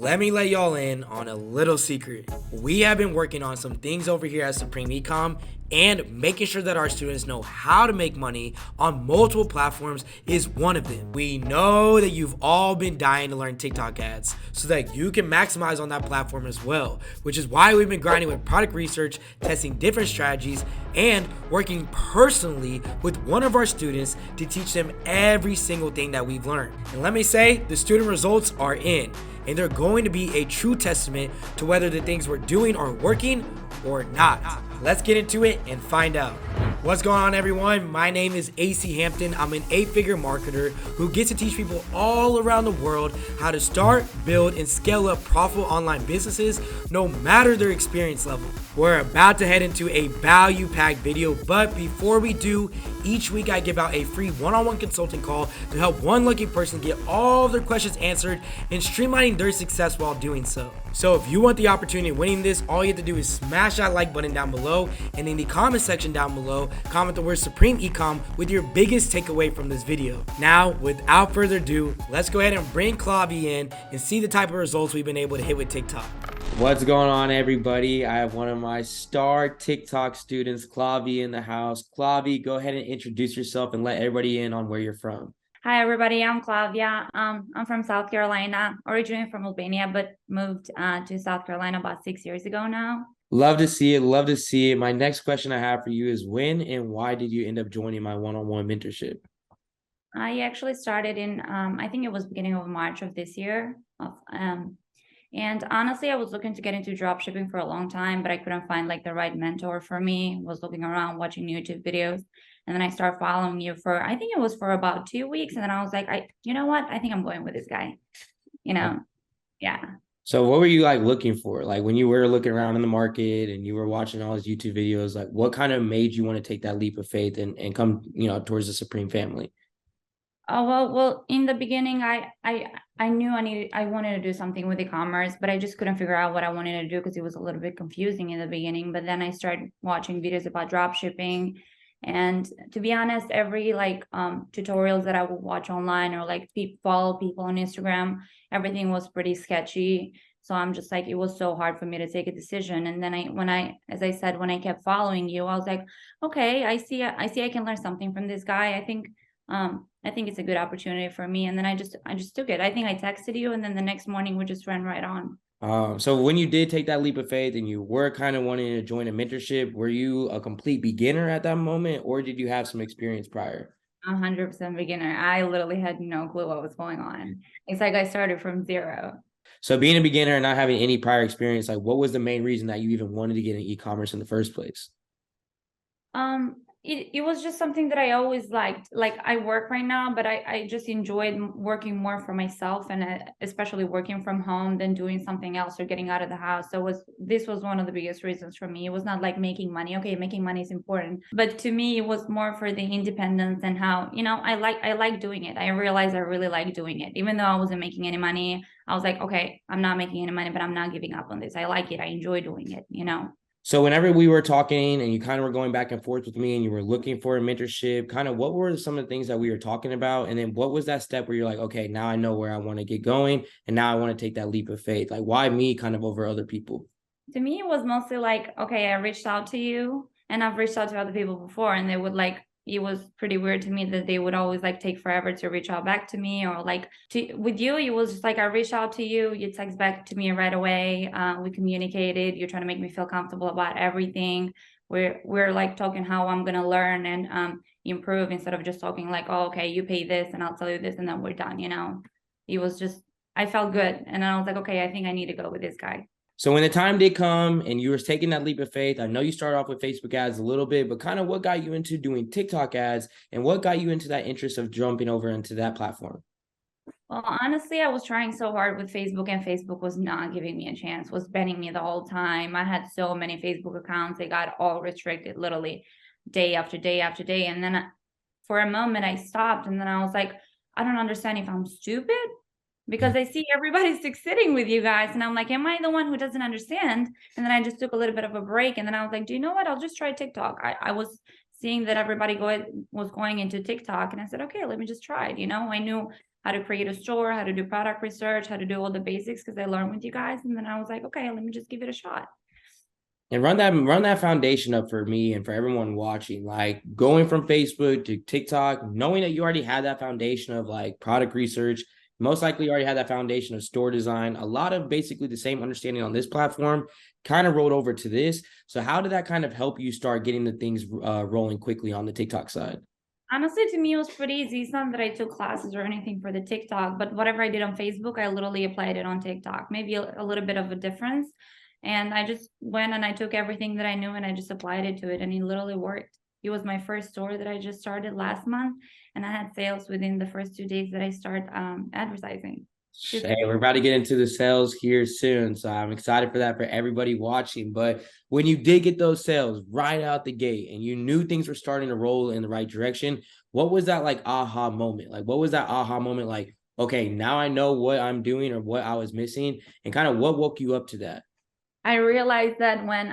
let me let y'all in on a little secret. We have been working on some things over here at Supreme Ecom, and making sure that our students know how to make money on multiple platforms is one of them. We know that you've all been dying to learn TikTok ads so that you can maximize on that platform as well, which is why we've been grinding with product research, testing different strategies, and working personally with one of our students to teach them every single thing that we've learned. And let me say, the student results are in, and they're going to be a true testament to whether the things we're doing are working or not. Let's get into it and find out. What's going on, everyone? My name is AC Hampton. I'm an 8-figure marketer who gets to teach people all around the world how to start, build, and scale up profitable online businesses no matter their experience level. We're about to head into a value-packed video, but before we do, each week I give out a free one-on-one consulting call to help one lucky person get all of their questions answered and streamlining their success while doing so. So if you want the opportunity of winning this, all you have to do is smash that like button down below, and in the comment section down below, comment the word Supreme Ecom with your biggest takeaway from this video. Now, without further ado, let's go ahead and bring Claudia in and see the type of results we've been able to hit with TikTok. What's going on, everybody? I have one of my star TikTok students, Claudia, in the house. Claudia, go ahead and introduce yourself and let everybody in on where you're from. Hi, everybody. I'm Claudia. I'm from South Carolina, originally from Albania, but moved to South Carolina about 6 years ago now. Love to see it. Love to see it. My next question I have for you is, when and why did you end up joining my one-on-one mentorship? I actually started in, I think it was beginning of March of this year. And honestly, I was looking to get into dropshipping for a long time, but I couldn't find like the right mentor for me. Was looking around, watching YouTube videos. And then I started following you for, I think it was for about 2 weeks. And then I was like, you know what? I think I'm going with this guy, yeah. So what were you like looking for? Like when you were looking around in the market and you were watching all these YouTube videos, like what kind of made you want to take that leap of faith and come, towards the Supreme family? Oh, well, in the beginning, I knew I wanted to do something with e-commerce, but I just couldn't figure out what I wanted to do because it was a little bit confusing in the beginning. But then I started watching videos about dropshipping. And to be honest, every tutorials that I would watch online or like follow people on Instagram, everything was pretty sketchy. So I'm just like, it was so hard for me to take a decision. And then as I said, when I kept following you, I was like, okay, I see I can learn something from this guy. I think it's a good opportunity for me. And then I just took it. I think I texted you, and then the next morning we just ran right on. So when you did take that leap of faith and you were kind of wanting to join a mentorship, were you a complete beginner at that moment, or did you have some experience prior? 100% beginner. I literally had no clue what was going on. It's like I started from zero. So being a beginner and not having any prior experience, like what was the main reason that you even wanted to get in e-commerce in the first place? It was just something that I always liked. Like I work right now, but I just enjoyed working more for myself, and especially working from home than doing something else or getting out of the house. So this was one of the biggest reasons for me. It was not like making money. Okay, making money is important, but to me it was more for the independence and how, I like doing it. I realized I really like doing it. Even though I wasn't making any money, I was like, okay, I'm not making any money, but I'm not giving up on this. I like it. I enjoy doing it, So whenever we were talking and you kind of were going back and forth with me and you were looking for a mentorship, kind of what were some of the things that we were talking about? And then what was that step where you're like, okay, now I know where I want to get going, and now I want to take that leap of faith? Like, why me kind of over other people? To me, it was mostly like, okay, I reached out to you, and I've reached out to other people before, and they would it was pretty weird to me that they would always take forever to reach out back to me, or with you, it was just like, I reached out to you, you text back to me right away. We communicated. You're trying to make me feel comfortable about everything. We're talking how I'm going to learn and improve, instead of just talking like, oh, okay, you pay this and I'll tell you this and then we're done. It was just, I felt good. And I was like, okay, I think I need to go with this guy. So when the time did come and you were taking that leap of faith, I know you started off with Facebook ads a little bit, but kind of what got you into doing TikTok ads, and what got you into that interest of jumping over into that platform? Well, honestly, I was trying so hard with Facebook, and Facebook was not giving me a chance, was banning me the whole time. I had so many Facebook accounts. They got all restricted, literally day after day after day. And then for a moment I stopped, and then I was like, I don't understand if I'm stupid, because I see everybody succeeding with you guys. And I'm like, am I the one who doesn't understand? And then I just took a little bit of a break. And then I was like, do you know what? I'll just try TikTok. I was seeing that everybody was going into TikTok. And I said, okay, let me just try it. I knew how to create a store, how to do product research, how to do all the basics, because I learned with you guys. And then I was like, okay, let me just give it a shot. And run that foundation up for me and for everyone watching, like going from Facebook to TikTok, knowing that you already had that foundation of like product research, most likely you already had that foundation of store design, a lot of basically the same understanding on this platform kind of rolled over to this. So how did that kind of help you start getting the things rolling quickly on the TikTok side? Honestly, to me, it was pretty easy. It's not that I took classes or anything for the TikTok, but whatever I did on Facebook, I literally applied it on TikTok. Maybe a little bit of a difference. And I just went and I took everything that I knew and I just applied it to it, and it literally worked. It was my first store that I just started last month, and I had sales within the first 2 days that I start advertising. Hey, we're about to get into the sales here soon, so I'm excited for that for everybody watching. But when you did get those sales right out the gate and you knew things were starting to roll in the right direction, what was that like aha moment? Like, what was that aha moment like? Okay, now I know what I'm doing or what I was missing, and kind of what woke you up to that? I realized that when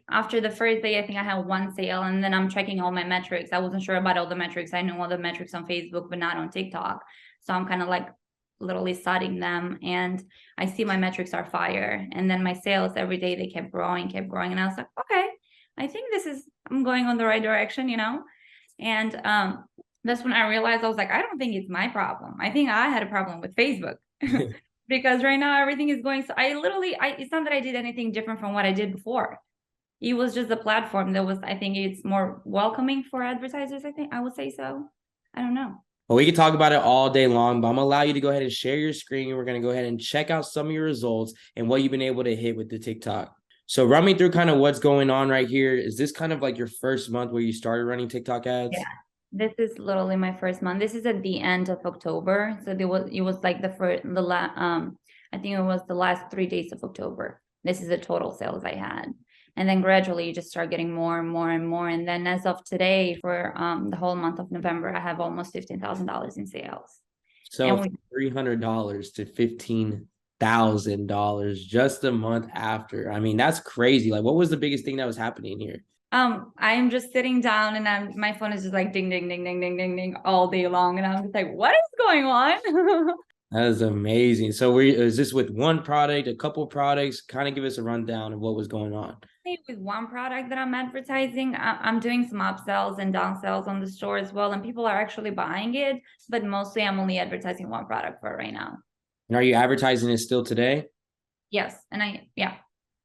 after the first day, I think I had one sale, and then I'm checking all my metrics. I wasn't sure about all the metrics. I knew all the metrics on Facebook, but not on TikTok. So I'm kind of like literally studying them, and I see my metrics are fire. And then my sales every day, they kept growing. And I was like, okay, I think I'm going on the right direction, And that's when I realized, I was like, I don't think it's my problem. I think I had a problem with Facebook. Because right now everything is going, so it's not that I did anything different from what I did before. It was just a platform that was, I think it's more welcoming for advertisers. I would say so. I don't know. Well, we could talk about it all day long, but I'm gonna allow you to go ahead and share your screen. We're gonna go ahead and check out some of your results and what you've been able to hit with the TikTok. So run me through kind of what's going on right here. Is this kind of like your first month where you started running TikTok ads? Yeah. This is literally my first month. This is at the end of October. So it was like I think it was the last 3 days of October. This is the total sales I had. And then gradually you just start getting more and more and more. And then as of today, for the whole month of November, I have almost $15,000 in sales. So $300 to $15,000 just a month after. I mean, that's crazy. Like, what was the biggest thing that was happening here? I am just sitting down and my phone is just like ding, ding, ding, ding, ding, ding, ding all day long. And I'm just like, what is going on? That is amazing. So is this with one product, a couple products? Kind of give us a rundown of what was going on. With one product that I'm advertising, I'm doing some upsells and downsells on the store as well. And people are actually buying it, but mostly I'm only advertising one product for right now. And are you advertising it still today? Yes. And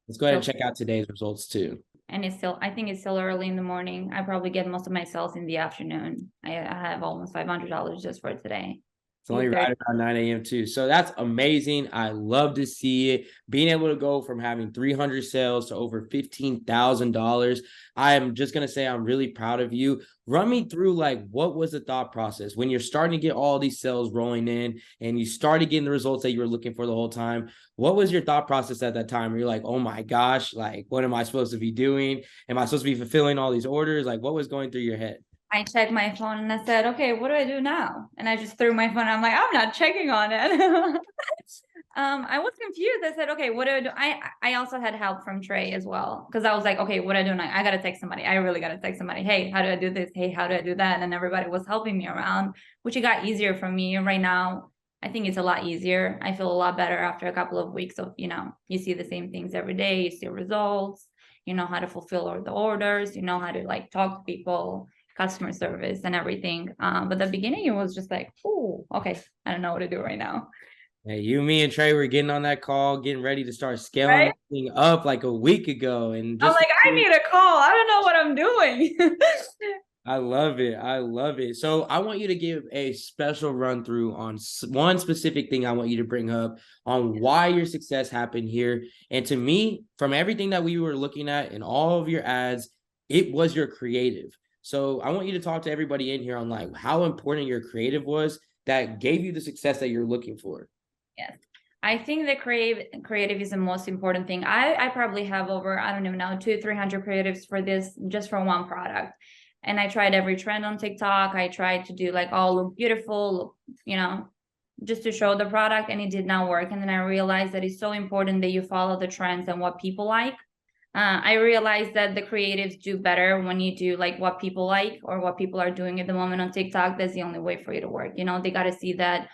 Let's go ahead and check out today's results too. And I think it's still early in the morning. I probably get most of my sales in the afternoon. I have almost $500 just for today. It's only right around 9 a.m. too. So that's amazing. I love to see it. Being able to go from having 300 sales to over $15,000. I am just going to say I'm really proud of you. Run me through like what was the thought process when you're starting to get all these sales rolling in and you started getting the results that you were looking for the whole time. What was your thought process at that time? You're like, oh my gosh, like what am I supposed to be doing? Am I supposed to be fulfilling all these orders? Like what was going through your head? I checked my phone and I said, okay, what do I do now? And I just threw my phone. I'm like, I'm not checking on it. I was confused. I said, okay, what do I do? I also had help from Trey as well. Cause I was like, okay, what do I do now? I got to text somebody. I really got to text somebody. Hey, how do I do this? Hey, how do I do that? And everybody was helping me around, which it got easier for me right now. I think it's a lot easier. I feel a lot better after a couple of weeks of, you see the same things every day. You see results, you know how to fulfill all the orders, you know how to like talk to people, customer service and everything. But the beginning, it was just like, oh, okay, I don't know what to do right now. Hey, me and Trey were getting on that call, getting ready to start scaling that thing up like a week ago. And I'm like, I need a call. I don't know what I'm doing. I love it. I love it. So I want you to give a special run through on one specific thing I want you to bring up on why your success happened here. And to me, from everything that we were looking at in all of your ads, it was your creative. So I want you to talk to everybody in here on like how important your creative was that gave you the success that you're looking for. Yes. I think the creative is the most important thing. I probably have over, I don't even know, 200-300 creatives for this, just for one product. And I tried every trend on TikTok. I tried to do like all look beautiful, just to show the product, and it did not work. And then I realized that it's so important that you follow the trends and what people like. I realized that the creatives do better when you do like what people like or what people are doing at the moment on TikTok. That's the only way for you to work. You know, they got to see that.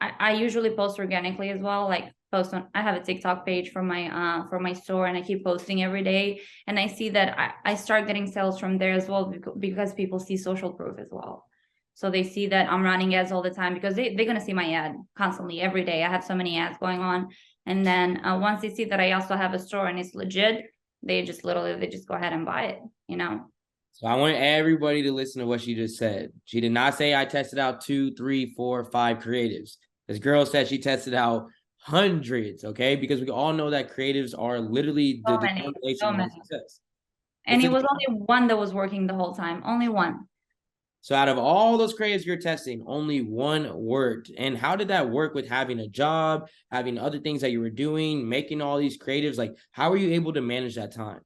I usually post organically as well. Like post on, I have a TikTok page for my store, and I keep posting every day. And I see that I start getting sales from there as well, because people see social proof as well. So they see that I'm running ads all the time, because they're going to see my ad constantly every day. I have so many ads going on. And then once they see that I also have a store and it's legit, they just go ahead and buy it, you know? So I want everybody to listen to what she just said. She did not say I tested out 2, 3, 4, 5 creatives. This girl said she tested out hundreds, okay? Because we all know that creatives are literally the determination of success. And it was only one that was working the whole time, only one. So out of all those creatives you're testing, only one worked. And how did that work with having a job, having other things that you were doing, making all these creatives? Like, how were you able to manage that time?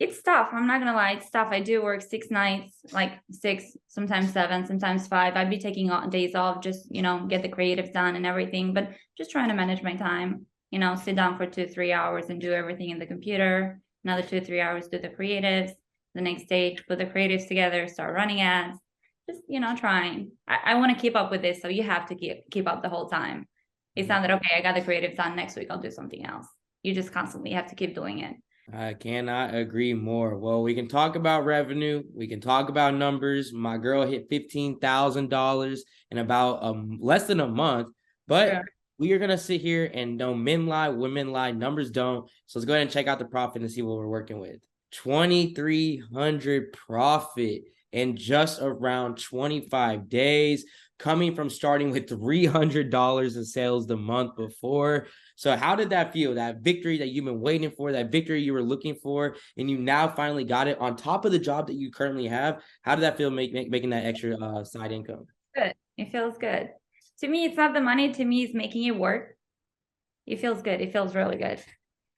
It's tough. I'm not gonna lie, it's tough. I do work 6 nights, like 6, sometimes 7, sometimes 5. I'd be taking days off, just, you know, get the creatives done and everything, but just trying to manage my time, you know, sit down for 2-3 hours and do everything in the computer, another 2-3 hours, do the creatives, the next day, put the creatives together, start running ads, just, you know, trying. I want to keep up with this, so you have to keep up the whole time. It's not that, okay, I got the creatives done, next week I'll do something else. You just constantly have to keep doing it. I cannot agree more. Well, we can talk about revenue. We can talk about numbers. My girl hit $15,000 in about less than a month, but sure, we are going to sit here and no, men lie, women lie, numbers don't. So let's go ahead and check out the profit and see what we're working with. 2,300 profit in just around 25 days, coming from starting with $300 in sales the month before. So how did that feel? That victory that you've been waiting for, that victory you were looking for, and you now finally got it on top of the job that you currently have. How did that feel making that extra side income? Good. It feels good. To me, it's not the money. To me, it's making it work. It feels good. It feels really good.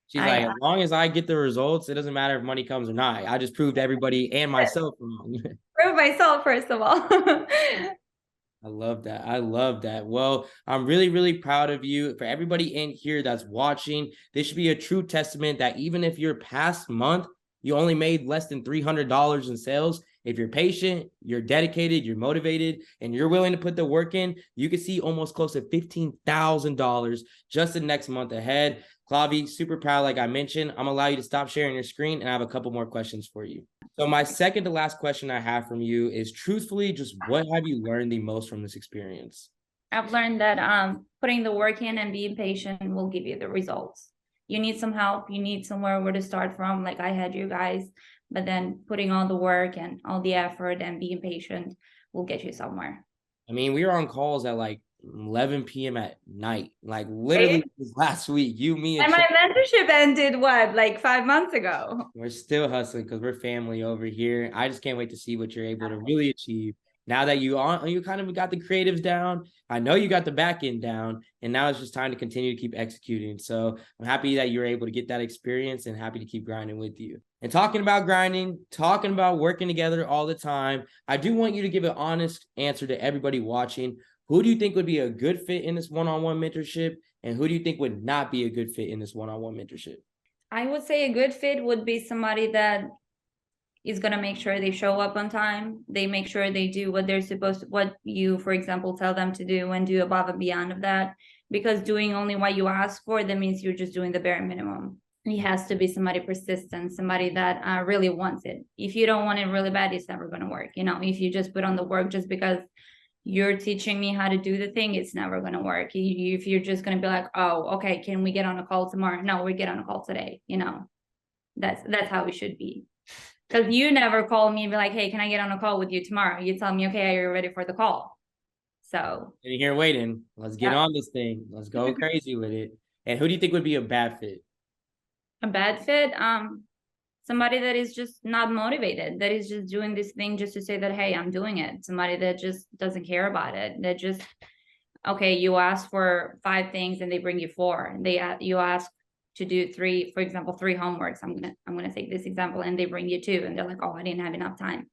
She's like, as long as I get the results, it doesn't matter if money comes or not. I just proved everybody and myself wrong. Prove myself, first of all. I love that. I love that. Well, I'm really, really proud of you. For everybody in here that's watching, this should be a true testament that even if your past month, you only made less than $300 in sales, if you're patient, you're dedicated, you're motivated, and you're willing to put the work in, you can see almost close to $15,000 just the next month ahead. Claudia, super proud. Like I mentioned, I'm gonna allow you to stop sharing your screen, and I have a couple more questions for you. So my second to last question I have from you is, truthfully, just what have you learned the most from this experience? I've learned that putting the work in and being patient will give you the results. You need some help. You need somewhere where to start from, like I had you guys, but then putting all the work and all the effort and being patient will get you somewhere. I mean, we were on calls at like 11 p.m. at night, like literally last week. You, me, and my mentorship ended like 5 months ago. We're still hustling because we're family over here. I just can't wait to see what you're able to really achieve. Now that you kind of got the creatives down, I know you got the back end down, and now it's just time to continue to keep executing. So I'm happy that you're able to get that experience and happy to keep grinding with you. And talking about grinding, talking about working together all the time, I do want you to give an honest answer to everybody watching. Who do you think would be a good fit in this one-on-one mentorship? And who do you think would not be a good fit in this one-on-one mentorship? I would say a good fit would be somebody that is going to make sure they show up on time. They make sure they do what they're supposed to, what you, for example, tell them to do, and do above and beyond of that. Because doing only what you ask for, that means you're just doing the bare minimum. It has to be somebody persistent, somebody that really wants it. If you don't want it really bad, it's never going to work. You know, if you just put on the work just because you're teaching me how to do the thing, it's never going to work. If you're just going to be like, oh, okay, can we get on a call tomorrow? No, we get on a call today. You know, that's how it should be. Because you never call me and be like, hey, can I get on a call with you tomorrow? You tell me, okay, are you ready for the call? So sitting here waiting. Let's get on this thing. Let's go crazy with it. And who do you think would be a bad fit? A bad fit? Somebody that is just not motivated, that is just doing this thing just to say that, hey, I'm doing it. Somebody that just doesn't care about it. That just, okay, you ask for 5 things and they bring you 4. You ask to do 3, for example, 3 homeworks. I'm gonna take this example, and they bring you 2, and they're like, oh, I didn't have enough time.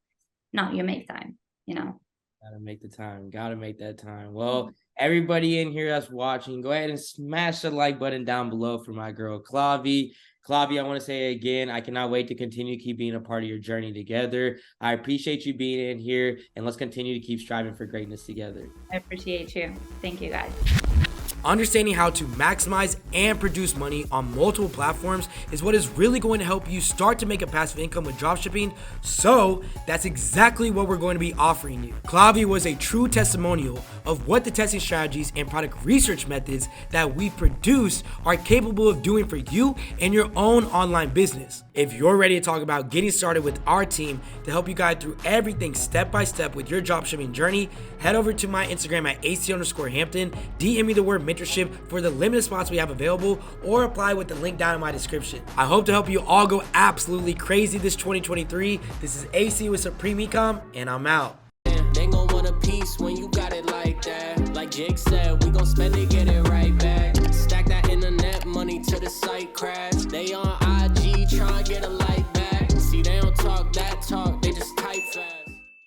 No, you make time, you know. Gotta make the time. Gotta make that time. Well, everybody in here that's watching, go ahead and smash the like button down below for my girl Claudia. Claudia, I want to say again, I cannot wait to continue keep being a part of your journey together. I appreciate you being in here, and let's continue to keep striving for greatness together. I appreciate you. Thank you, guys. Understanding how to maximize and produce money on multiple platforms is what is really going to help you start to make a passive income with dropshipping. So that's exactly what we're going to be offering you. Claudia was a true testimonial of what the testing strategies and product research methods that we produce are capable of doing for you and your own online business. If you're ready to talk about getting started with our team to help you guide through everything step by step with your dropshipping journey, head over to my Instagram at AC_Hampton, DM me the word mentorship for the limited spots we have available, or apply with the link down in my description. I hope to help you all go absolutely crazy this 2023. This is AC with Supreme Ecom, and I'm out. They gon' want a piece when you got it like that. Like Jake said, we gon' spend it, get it right back. Stack that internet money till the site crash.